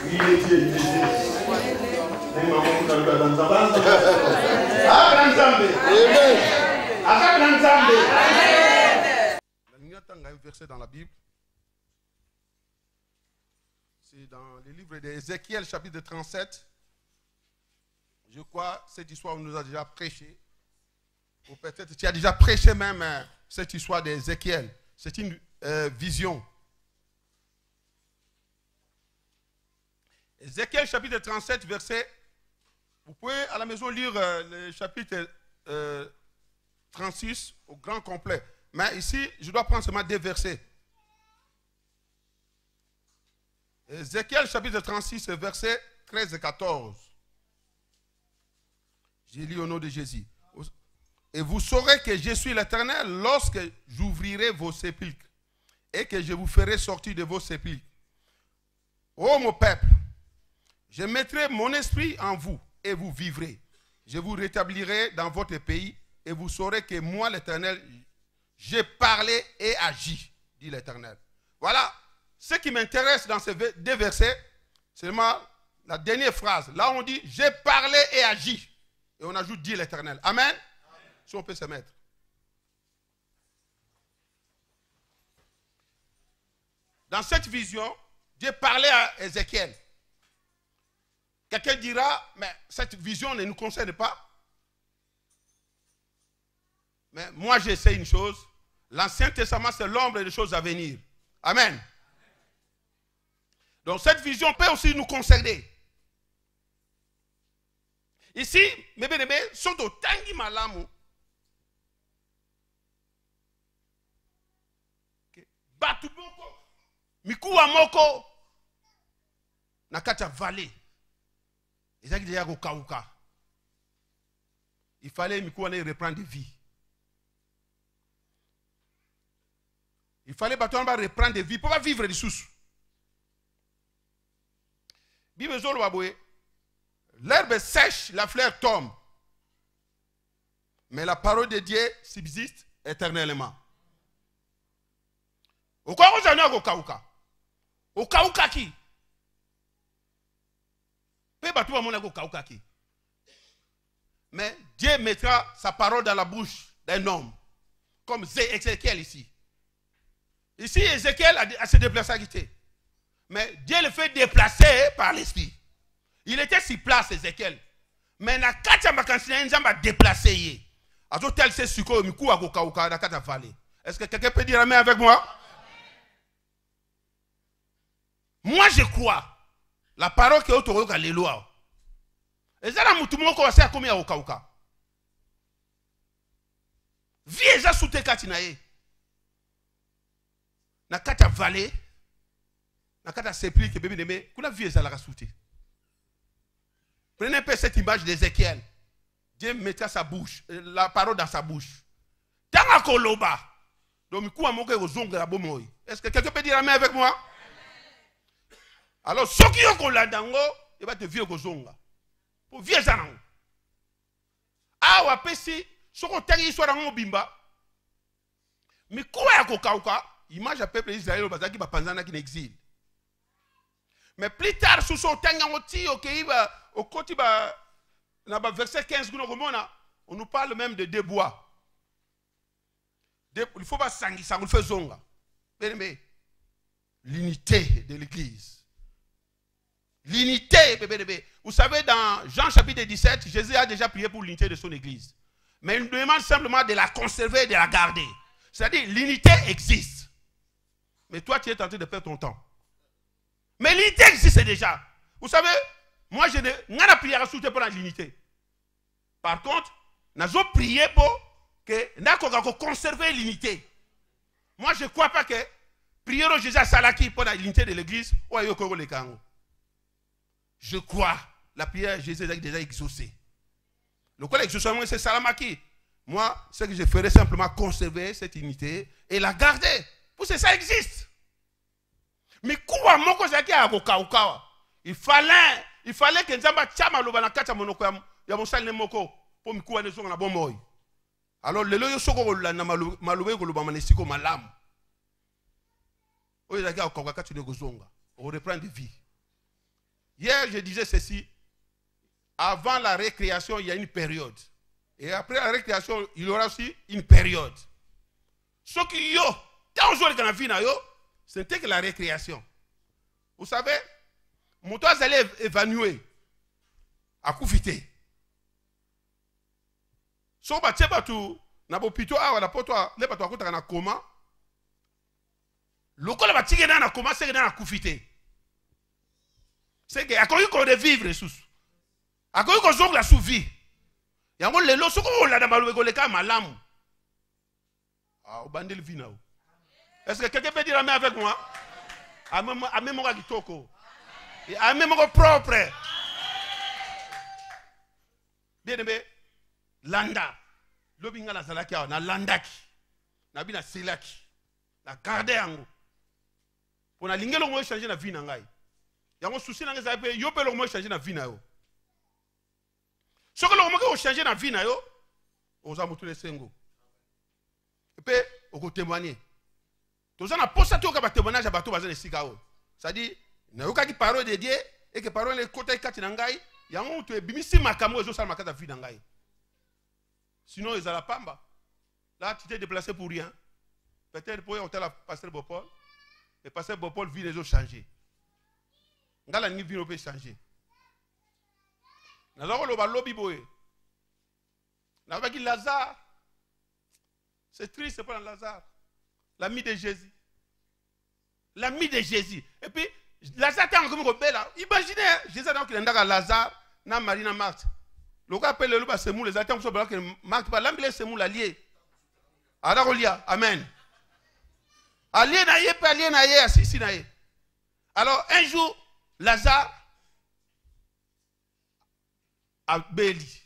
Il est Dieu, il est Dieu. Un verset dans la Bible. C'est dans le livre d'Ézéchiel, chapitre 37. Je crois cette histoire on nous a déjà prêché. Ou peut-être tu as déjà prêché même cette histoire d'Ézéchiel. C'est une vision. Ézéchiel chapitre 37, verset. Vous pouvez à la maison lire le chapitre 36 au grand complet. Mais ici, je dois prendre seulement deux versets. Ézéchiel chapitre 36, verset 13 et 14. J'ai lu au nom de Jésus. Et vous saurez que je suis l'Éternel lorsque j'ouvrirai vos sépulcres et que je vous ferai sortir de vos sépulcres. Ô mon peuple, je mettrai mon esprit en vous et vous vivrez. Je vous rétablirai dans votre pays et vous saurez que moi, l'Éternel, j'ai parlé et agi, dit l'Éternel. Voilà, ce qui m'intéresse dans ces deux versets, c'est seulement la dernière phrase. Là, on dit, j'ai parlé et agi. Et on ajoute, dit l'Éternel. Amen. Si on peut se mettre. Dans cette vision, Dieu parlait à Ézéchiel. Quelqu'un dira, mais cette vision ne nous concerne pas. Mais moi, je sais une chose. L'Ancien Testament, c'est l'ombre des choses à venir. Amen. Donc, cette vision peut aussi nous concerner. Ici, mes bien-aimés, sont au tangi malamu. Batu moko, mikuwa moko, nakata vallée. Il fallait mikuwa ne reprendre vie. Il fallait reprendre des vies pour pas vivre des sous. L'herbe sèche, la fleur tombe. Mais la parole de Dieu subsiste éternellement. Mais Dieu mettra sa parole dans la bouche d'un homme. Comme Ézéchiel ici. Ici, Ézéchiel a se déplacé à quitter. Mais Dieu le fait déplacer par l'esprit. Il était sur place, Ézéchiel. Mais na katia makansina nzamba déplacé. Azo tel se suko miku akokauka na kata vallée. Est-ce que quelqu'un peut dire amen avec moi? Moi je crois la parole que autoroka les lois. Ezala mutu moko wase akomi akokauka. Vie eza soute kati na ye. Na kata vallée. Na kata sepli que bébé neme kuna vie eza la soute. Prenez un peu cette image d'Ézéchiel. Dieu mettait sa bouche, la parole dans sa bouche. Tanga koloba. Donc, est-ce que quelqu'un peut dire amen avec moi? Alors, ceux qui ont koladango, il va te vieux kozonga. Pour vieux zanango. Ah, ou apesi, ceux qui ont tangi soit dans bimba. Mais quoi ya kokauka? Image à peuple Israël au bazaki ba panzana qui n'exile. Mais plus tard, sous son tangi au côté dans le verset 15, on nous parle même de deux bois. Il ne faut pas s'engager, ça nous fait zonga. Mais l'unité de l'église. L'unité, bébé. Vous savez, dans Jean chapitre 17, Jésus a déjà prié pour l'unité de son église. Mais il nous demande simplement de la conserver et de la garder. C'est-à-dire, l'unité existe. Mais toi, tu es en train de perdre ton temps. Mais l'unité existe déjà. Vous savez, moi, je n'ai prié à soutenir pour l'unité. Par contre, nous avons prié pour que nous conserver l'unité. Moi, je ne crois pas que prier au Jésus Salaki pour l'unité de l'église, je crois la prière de Jésus est déjà exaucée. Le quoi l'exaucement, c'est Salamaki. Moi, ce que je ferais simplement conserver cette unité et la garder. Pour que ça existe. Mais quoi, mon cousin qui a avocat, il fallait que Nzamba tchama loba na kata monoko ya mosali moko pour mikuwa ne songa na bomoy. Alors lelo yo soko la na malobe ko loba manesiko malamu. Oyo zaki akokaka kati ne gozonga. On reprend de vie. Hier, je disais ceci. Avant la récréation, il y a une période. Et après la récréation, il y aura aussi une période. Ce qui yo, tant que dans la vie, ce n'était que la récréation. Vous savez, mon toit allait évanouir, à Koufité. Si on battait tout, n'a pas plutôt à la pote, les bateaux à côté en coma. Le col va tirer dans la coma, c'est dans la Koufité. C'est qu'il y a qu'on de vivre, sous. A qu'on a la sous-vie. Il y a les lots, ce qu'on a dans le cas malam. Ah, au bandel vina. Est-ce que quelqu'un peut dire amen avec moi? Amen mon gitoko. Amen mon propre. Bien aimé, landa. Lobinga la zalaki na landaki. Na bina silaki. Na garder ango. Pour na lingelo mo changer na vie na ngai. Ya mo souci na ngai za pe yo pe lo mo changer na vie na yo. Ce que l'on a changé dans la vie, on a montré les sengo. Et puis, on a témoigné. Tous on a posé tout le témoignage à bateau bazin de Sigao. C'est-à-dire, il y a une parole de Dieu et que parole les côtés quatre nangai, il y a un autre bimisi makamo et ça makata vie nangai. Sinon ils ont la pamba. Là tu t'es déplacé pour rien. Peut-être pour hôtel à pasteur Bopol. Et pasteur Bopol vit les autres changer. Ngala ni vie peut changer. Nous avons le lobby boy. Nous avons Lazare. C'est triste, c'est pas Lazare. L'ami de Jésus. L'ami de Jésus. Et puis, Lazare est encore belle. Imaginez, Jésus a donc Lazare, na Marie, na Marthe. Le gars appelle le loup à Semou, les attentes sont bloqués. Marthe, l'ambulance Semou l'allié. Adarolia, Amen. Allié naïe, pas allié naïe, assis naïe. Alors, un jour, Lazare a béli.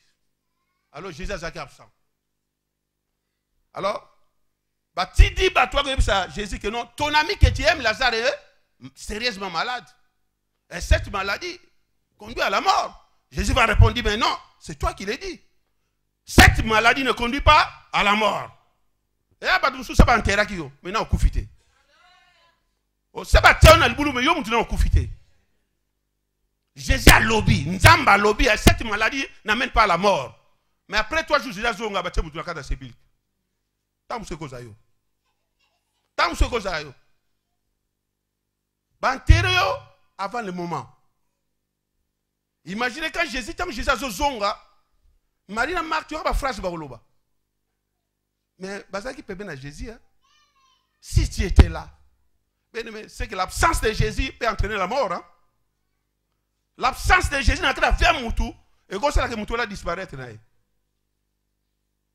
Alors Jésus a été absent. Alors, tu dis, toi, Jésus, que non, ton ami que tu aimes, Lazare, est sérieusement malade. Et cette maladie conduit à la mort. Jésus va répondre, mais non, c'est toi qui l'as dit. Cette maladie ne conduit pas à la mort. Et là, ça va enterrer qui yo. Maintenant, on coufite. Ça va tirer le boulot, mais yo, maintenant, on coufite. Jésus a lobby, Nzamba lobby, cette maladie n'amène pas à la mort. Mais après 3 jours, Jésus a zonga battu pour la carte de Sébil. Tant que c'est yo. Tant que c'est yo. Bantere yo avant le moment. Imaginez quand Jésus, tant que Jésus a zonga, Marie n'a marqué, tu as une phrase baroloba. Mais bazar qui peut bien à Jésus, si tu étais là, c'est que l'absence de Jésus peut entraîner la mort. Hein? L'absence de Jésus n'a qu'à faire Moutou, et quand c'est là que Moutou va disparaître. Il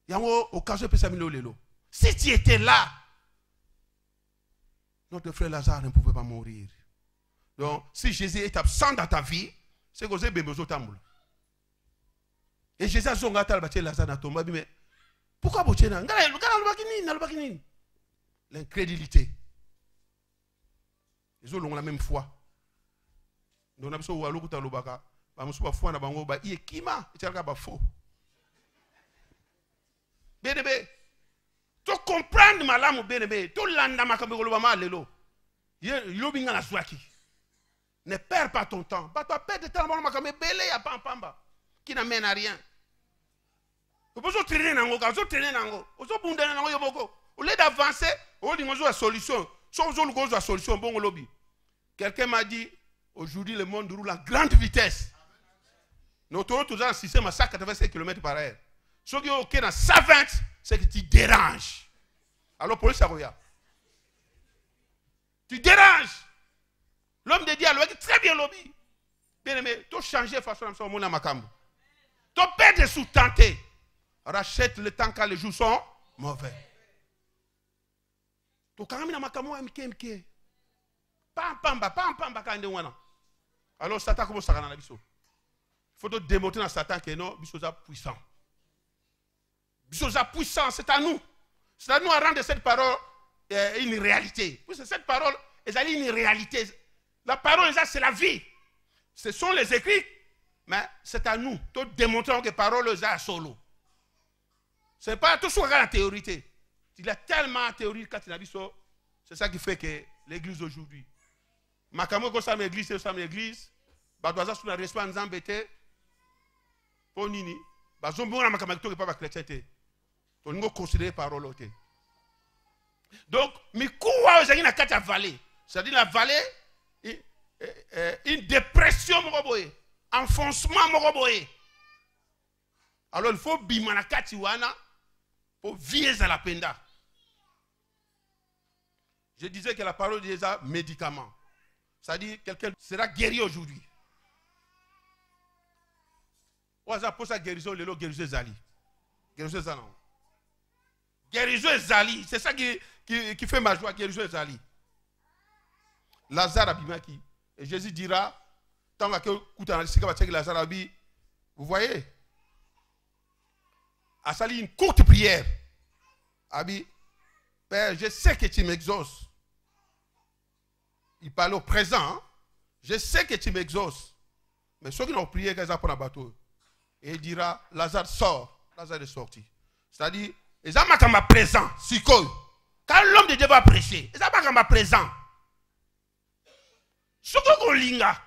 y a une occasion de s'amener au lélo. Si tu étais là, notre frère Lazare ne pouvait pas mourir. Donc, si Jésus est absent dans ta vie, c'est que vous avez besoin de tambour. Et Jésus a dit que Lazare n'a tombé, mais pourquoi vous avez dit l'incrédulité. Ils ont la même foi. Donc, on a besoin de faire lobaka. On a besoin de faire ba iye kima, et ba faux. Bénébe, tu comprends malamu bénébe, tu landa makambe golobama lelo. Yobinga la swaki. Ne perds pas ton temps. Pas toi perdre ton temps makambe belé ya pamba qui n'amène à rien. Tu peux traîner nango, tu traîner nango. Tu peux bounder nango yoboko. Au lieu d'avancer, on dit qu'on a solution. Sans la solution, bon lobby. Quelqu'un m'a dit aujourd'hui, le monde roule à grande vitesse. Notre route, toujours, un système à 185 km/h. Ce qui est OK dans 120, c'est que tu déranges. Alors, pour le savoir, tu déranges. L'homme de Dieu, il très bien lobby. Bien aimé, tu changes de façon de mon amakambo. Tu perds des sous-tentés. Rachète le temps quand les jours sont mauvais. Tu quand même dans makambo, mke. Alors Satan commence à gagner la biso. Il faut démontrer à Satan que non, biso est puissant. Biso est puissant, c'est à nous. C'est à nous à rendre cette parole une réalité. Cette parole est une réalité. La parole, c'est la vie. Ce sont les écrits, mais c'est à nous de démontrer que la parole est solo. Ce n'est pas tout ce qu'on a la théorie. Il y a tellement de théorie quand il a biso. C'est ça qui fait que l'église aujourd'hui. Makamo ko sam l'église, badoza sous la respect nzambe te po nini bazombona makambo to pas ba chrétien te to ngo considérer parole te. Donc mikuwa ozangi na kati ya vallée, c'est-à-dire la vallée une dépression moko boye, enfoncement moko boye. Alors il faut bima na kati wana pour vivre à la penda. Je disais que la parole de Dieu est un médicament. C'est-à-dire quelqu'un sera guéri aujourd'hui. Pour sa guérison, le lot guérison Zali. Guérison Zali. Guérison Zali. C'est ça qui fait ma joie. Guérison Zali. Lazare abimaki. Et Jésus dira, tant que Lazare abi, vous voyez, a sali une courte prière. Abi, Père, je sais que tu m'exauces. Il parle au présent. Hein? Je sais que tu m'exauces. Mais ceux qui n'ont prié, qu'ils ont pris un bateau. Et il dira, Lazare sort. Lazare est sorti. C'est-à-dire, ils ont pas présent. Quand l'homme de Dieu va prêcher, ils n'ont pas présent. Ce que linga,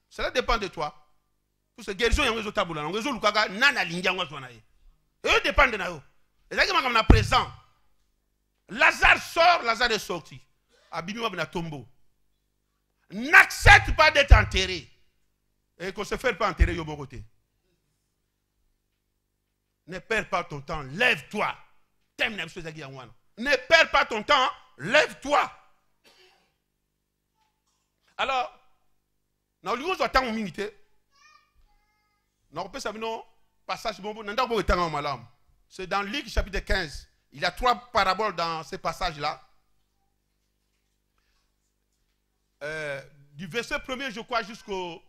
cela dépend de toi. Pour ce guérison, il y a un réseau tabou. Il y a un réseau qui nana linga. Et dépend de nous. Ils ont pas présent. Lazare sort, Lazare est sorti. Abimou na tombeau. N'accepte pas d'être enterré. Et qu'on ne se fait pas enterrer au bon côté. Ne perds pas ton temps, lève-toi. Ne perds pas ton temps, lève-toi. Alors, dans le temps de minute, c'est dans Luc chapitre 15. Il y a 3 paraboles dans ces passages-là. Du verset 1er, je crois, jusqu'au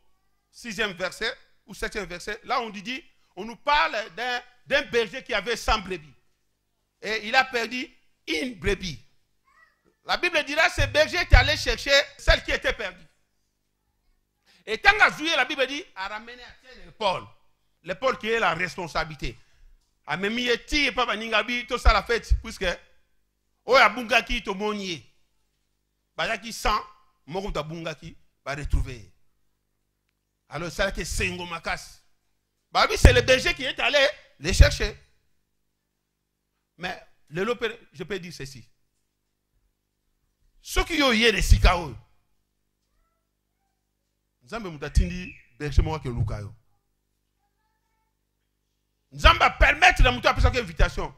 6e verset, ou 7e verset. Là, on nous parle d'un berger qui avait 100 brebis. Et il a perdu une brebis. La Bible dira que ce berger est allé chercher celle qui était perdue. Et tant qu'à jouer, la Bible dit, à ramener à l'épaule. L'épaule qui est la responsabilité. A memi eti papa ningabi to ça la fête puisque oya bungaki to monier bazaki 100 moko ta bungaki va retrouver. Alors ça que sengo makas babi c'est le berger qui est allé les chercher. Mais je peux dire ceci, ceux qui ont eu les sikao nzambe mutatindi berger moko ke lukayo. Nous allons permettre de nous faire une invitation.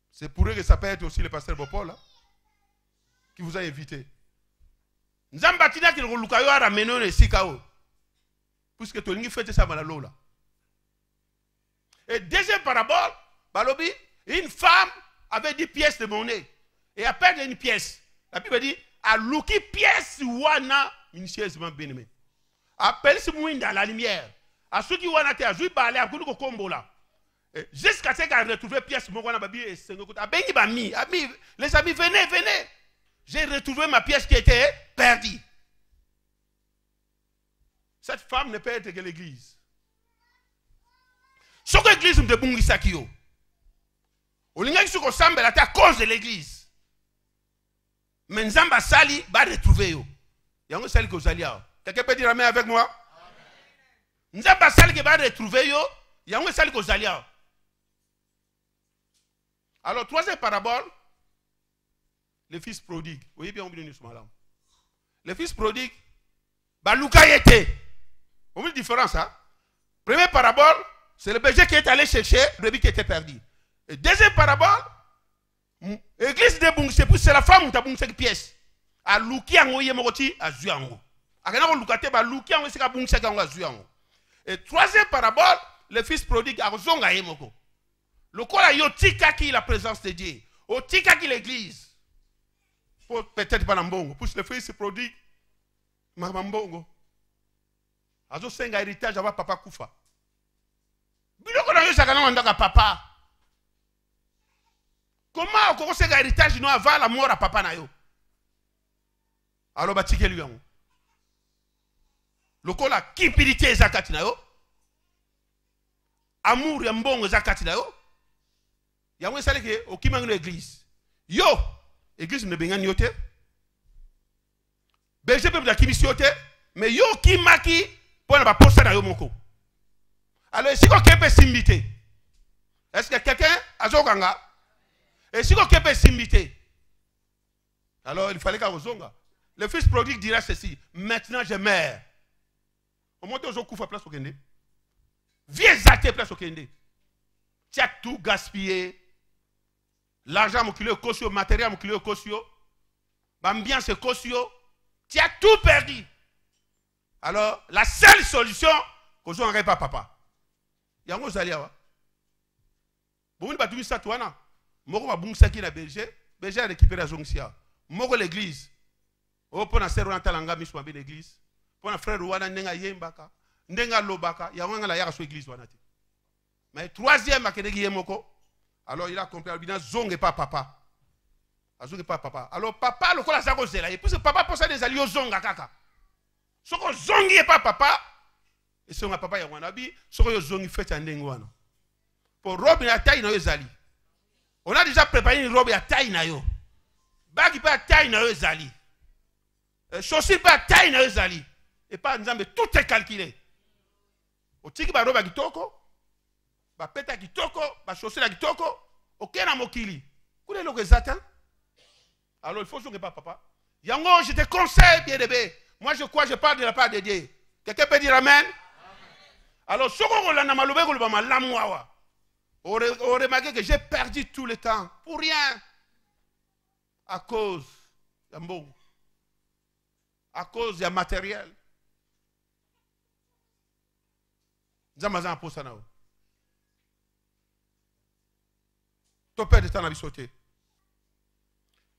C'est pour eux que ça peut être aussi le pasteur Bopol qui vous a invité. Nous allons bâtir que nous allons ramener les Sikao. Puisque tu as fait ça dans la. Et deuxième parabole, Balobi, une femme avait 10 pièces de monnaie. Et a perdu une pièce. La Bible dit, à louki pièce wana minutieusement bénémé. Appelle ce monde dans la lumière. À ceux qui ont été à jouer balai à Gounou Kombola. Jusqu'à ce qu'elle retrouve pièce, mon babi et les amis, venez. J'ai retrouvé ma pièce qui était perdue. Cette femme ne peut être que l'église. Ce que l'église me dit, c'est que Olinga qui se semble à cause de l'église. Mais Nzamba Sali va retrouver. Il y a un seul que vous allez. Quelqu'un peut dire amen avec moi? Nzamba Sali qui va retrouver. Il y a un seul que vous allez. Alors, troisième parabole, le fils prodigue. Vous voyez bien, on dit le fils prodigue, Balouka y était. Vous voyez la différence, hein? Première parabole, c'est le berger qui est allé chercher le brebis qui était perdu. Et deuxième parabole, l'église de Bungse, c'est la femme qui a Bungse pièce. A Louki en Oye Moroti, a Zuango. A Gana Loukate, a Louki en Oye Bungse a Zuango. Et troisième parabole, le fils prodigue a Zonga Yemoko. Le corps a yotika qui la présence de Dieu. Otika qui l'église. Peut-être pas Nambongo. Pour le fils prodigue, Mamambongo. Azo senga héritage à papa Koufa. Biloko na yo sakana wandaka papa. Comment on senga héritage no avant la mort à papa na yo? Alors batike lui yango. Lokola kipirité zakati na yo. Amour ya mbongo zakati na yo. Yango sale ke okimanga l'église. Yo, église ne bengani yote. Berger peut da kimisi yote, mais yo kimaki Pour ne pas poser dans Yomoko. Alors, si quelqu'un peut s'imiter, est-ce que quelqu'un a Zoganga? Et si quelqu'un peut s'imiter, alors il fallait qu'à Ozonga. Le fils prodigue dira ceci: maintenant je meurs. Au moment où je place au Kende, viens zater place au Kende. Tu as tout gaspillé. L'argent mon kilo cosio, le matériel mon kilo cosio, l'ambiance cosio, tu as tout perdu. Alors, la seule solution, que je n'aurai pas papa. Il y a un Zalia. Bon, il y a ça, toi, non? Moi, je vais vous na berger. Berger a récupéré la Zongsia. Moi, l'église. Oh, pour la sœur Rantalanga, je suis l'église. Pour la frère Rwanda, Nenga Yembaka. Nenga Lobaka. Il y a un la l'église. Mais troisième, à Kenegi Yemoko. Alors, il a compris. Il a dit Zong et pas papa. Zong et pas papa. Alors, papa, le coup, la Zago Zela. Et puis, papa, pour ça, des alliés Zonga Kaka. Ce que Zongi et pas papa. Et ce que papa y a wanabi, ce que Zongi fait en Dengwana. Pour robe la taille na yo zali. On a déjà préparé une robe à taille na yo. Bagi pas taille na yo zali. Chaussure pas taille na yo zali. Et pas nzambe, tout est calculé. O tiki ba robe à kitoko, ba peta kitoko, ba chaussure à kitoko, ok na mokili. Koulé lo gezata. Alors il faut que pas papa. Yango, je te conseille bien bébé. Moi je crois, je parle de la part de Dieu. Quelqu'un peut dire amen? Alors, ce qu'on a malobé, on remarque que j'ai perdu tout le temps pour rien. À cause du matériel. Zamazan pour ça. Ton père de temps a sauté.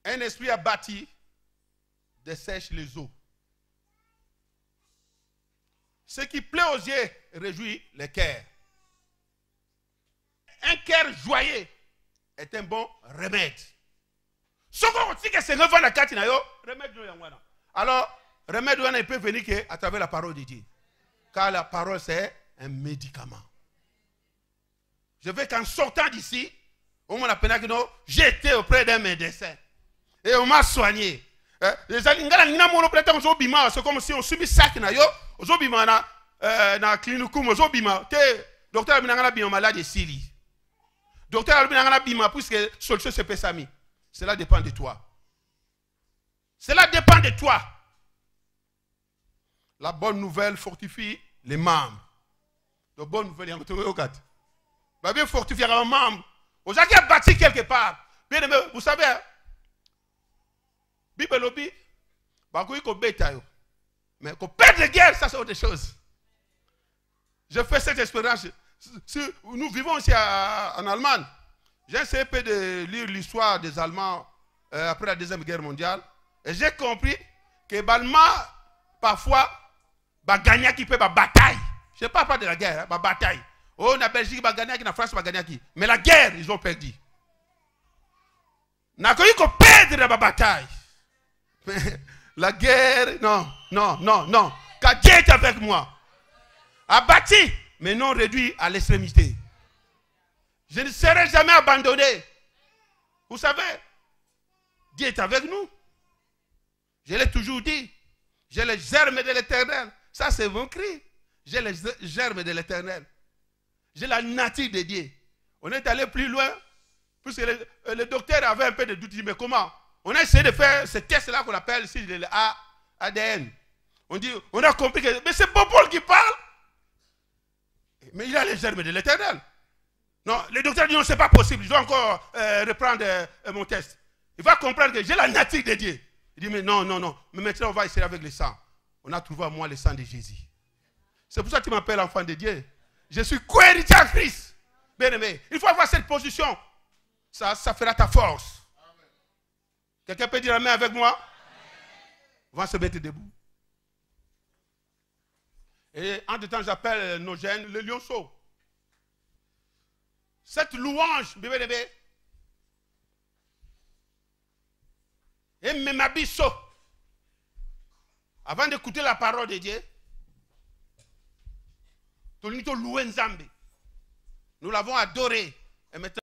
Un esprit a bâti, dessèche les eaux. Ce qui plaît aux yeux réjouit les cœurs. Un cœur joyeux est un bon remède. Ce qu'on dit que c'est le vent de la carte, remède. Alors, remède ne peut venir qu'à travers la parole de Dieu. Car la parole, c'est un médicament. Je veux qu'en sortant d'ici, on m'a appelé que j'étais auprès d'un médecin. Et on m'a soigné. Les alingala n'ina mono prêter aux obima, c'est comme si on subit sac na yo, aux obima na clinique aux obima. Te docteur binangala bima malade sili. Docteur binangala bima puisque solution c'est pesami. Cela dépend de toi. Cela dépend de toi. La bonne nouvelle fortifie les membres. La bonne nouvelle, il y a un peu de quatre. Va bien fortifier un membre. Aux gens qui ont bâti quelque part. Bien aimé, vous savez. Bibelobi, mais qu'on perd de guerre, ça c'est autre chose. Je fais cette expérience. Nous vivons ici en Allemagne. J'ai essayé de lire l'histoire des Allemands après la Deuxième Guerre mondiale. Et j'ai compris que les Allemands, parfois, gagnent qui peut la bataille. Je ne parle pas de la guerre, la bataille. Oh, la Belgique va gagner, la France va gagner. Mais la guerre, ils ont perdu. N'a qu'on perdre la bataille. La guerre, non. Car Dieu est avec moi. Abattu, mais non réduit à l'extrémité. Je ne serai jamais abandonné. Vous savez, Dieu est avec nous. Je l'ai toujours dit. J'ai les germes de l'éternel. Ça, c'est mon cri. J'ai les germes de l'éternel. J'ai la nature de Dieu. On est allé plus loin, puisque le docteur avait un peu de doute. Mais comment? On a essayé de faire ce test-là qu'on appelle ici le ADN. On a compris que mais c'est Paul qui parle. Mais il a les germes de l'éternel. Non, le docteur dit non, c'est pas possible. Je dois encore reprendre mon test. Il va comprendre que j'ai la nature de Dieu. Il dit mais non. Mais maintenant on va essayer avec le sang. On a trouvé à moi le sang de Jésus. C'est pour ça que tu m'appelles enfant de Dieu. Je suis co-héritier en Christ. Bien aimé, il faut avoir cette position. Ça fera ta force. Quelqu'un peut dire amen avec moi? On va se mettre debout. Et en temps, j'appelle nos jeunes le lionceau. Cette louange, bébé, et Memabiso, avant d'écouter la parole de Dieu, nous l'avons adoré. Et maintenant,